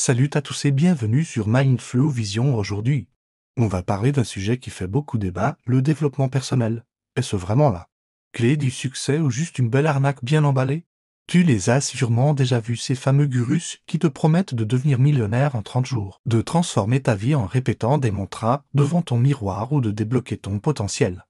Salut à tous et bienvenue sur Mindflow Vision aujourd'hui. On va parler d'un sujet qui fait beaucoup débat, le développement personnel. Est-ce vraiment la clé du succès ou juste une belle arnaque bien emballée? Tu les as sûrement déjà vus, ces fameux gurus qui te promettent de devenir millionnaire en 30 jours, de transformer ta vie en répétant des mantras devant ton miroir ou de débloquer ton potentiel.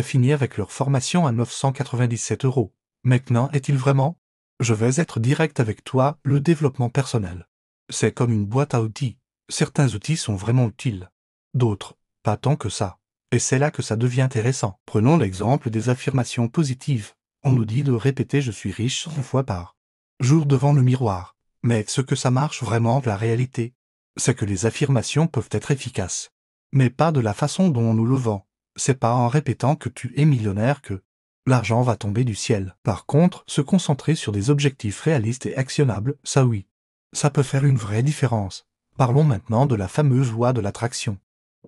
Fini avec leur formation à 997 €. Maintenant, est-il vraiment? Je vais être direct avec toi, le développement personnel. C'est comme une boîte à outils. Certains outils sont vraiment utiles. D'autres, pas tant que ça. Et c'est là que ça devient intéressant. Prenons l'exemple des affirmations positives. On nous dit de répéter « je suis riche » 100 fois par jour devant le miroir. Mais ce que ça marche vraiment, la réalité, c'est que les affirmations peuvent être efficaces. Mais pas de la façon dont on nous le vend. C'est pas en répétant que tu es millionnaire que l'argent va tomber du ciel. Par contre, se concentrer sur des objectifs réalistes et actionnables, ça oui. Ça peut faire une vraie différence. Parlons maintenant de la fameuse loi de l'attraction.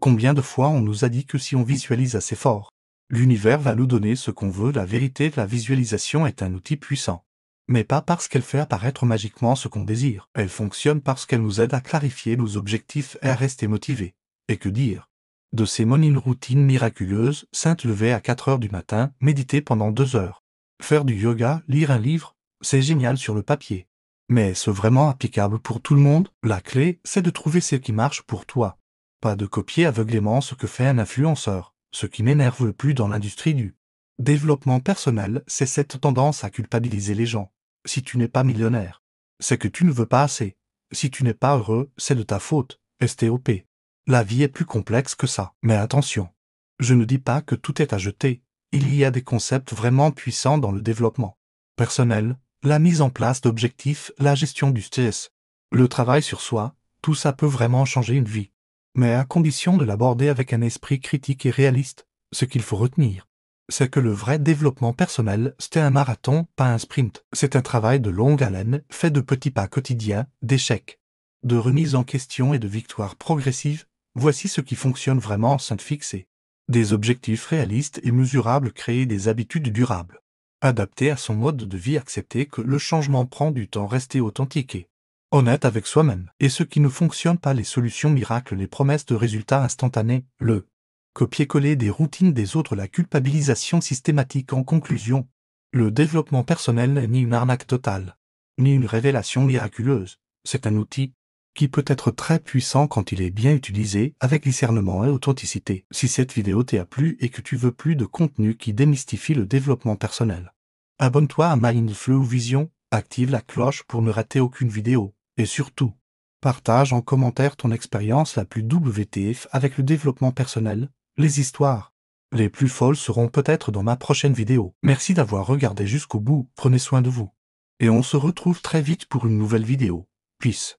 Combien de fois on nous a dit que si on visualise assez fort, l'univers va nous donner ce qu'on veut? La vérité, la visualisation est un outil puissant. Mais pas parce qu'elle fait apparaître magiquement ce qu'on désire. Elle fonctionne parce qu'elle nous aide à clarifier nos objectifs et à rester motivés. Et que dire de ces morning routines miraculeuses, sainte lever à 4 heures du matin, méditer pendant 2 heures, faire du yoga, lire un livre, c'est génial sur le papier. Mais est-ce vraiment applicable pour tout le monde? La clé, c'est de trouver ce qui marche pour toi. Pas de copier aveuglément ce que fait un influenceur. Ce qui m'énerve le plus dans l'industrie du développement personnel, c'est cette tendance à culpabiliser les gens. Si tu n'es pas millionnaire, c'est que tu ne veux pas assez. Si tu n'es pas heureux, c'est de ta faute. STOP. La vie est plus complexe que ça. Mais attention, je ne dis pas que tout est à jeter. Il y a des concepts vraiment puissants dans le développement personnel, la mise en place d'objectifs, la gestion du stress, le travail sur soi, tout ça peut vraiment changer une vie. Mais à condition de l'aborder avec un esprit critique et réaliste. Ce qu'il faut retenir, c'est que le vrai développement personnel, c'est un marathon, pas un sprint. C'est un travail de longue haleine, fait de petits pas quotidiens, d'échecs, de remise en question et de victoires progressives. Voici ce qui fonctionne vraiment sans te fixer. Des objectifs réalistes et mesurables, créer des habitudes durables. Adapté à son mode de vie, accepter que le changement prend du temps, rester authentique et honnête avec soi-même. Et ce qui ne fonctionne pas, les solutions miracles, les promesses de résultats instantanés, le copier-coller des routines des autres, la culpabilisation systématique. En conclusion, le développement personnel n'est ni une arnaque totale, ni une révélation miraculeuse. C'est un outil qui peut être très puissant quand il est bien utilisé, avec discernement et authenticité. Si cette vidéo t'a plu et que tu veux plus de contenu qui démystifie le développement personnel, abonne-toi à Mindflow Vision, active la cloche pour ne rater aucune vidéo, et surtout, partage en commentaire ton expérience la plus WTF avec le développement personnel. Les histoires les plus folles seront peut-être dans ma prochaine vidéo. Merci d'avoir regardé jusqu'au bout, prenez soin de vous. Et on se retrouve très vite pour une nouvelle vidéo. Peace.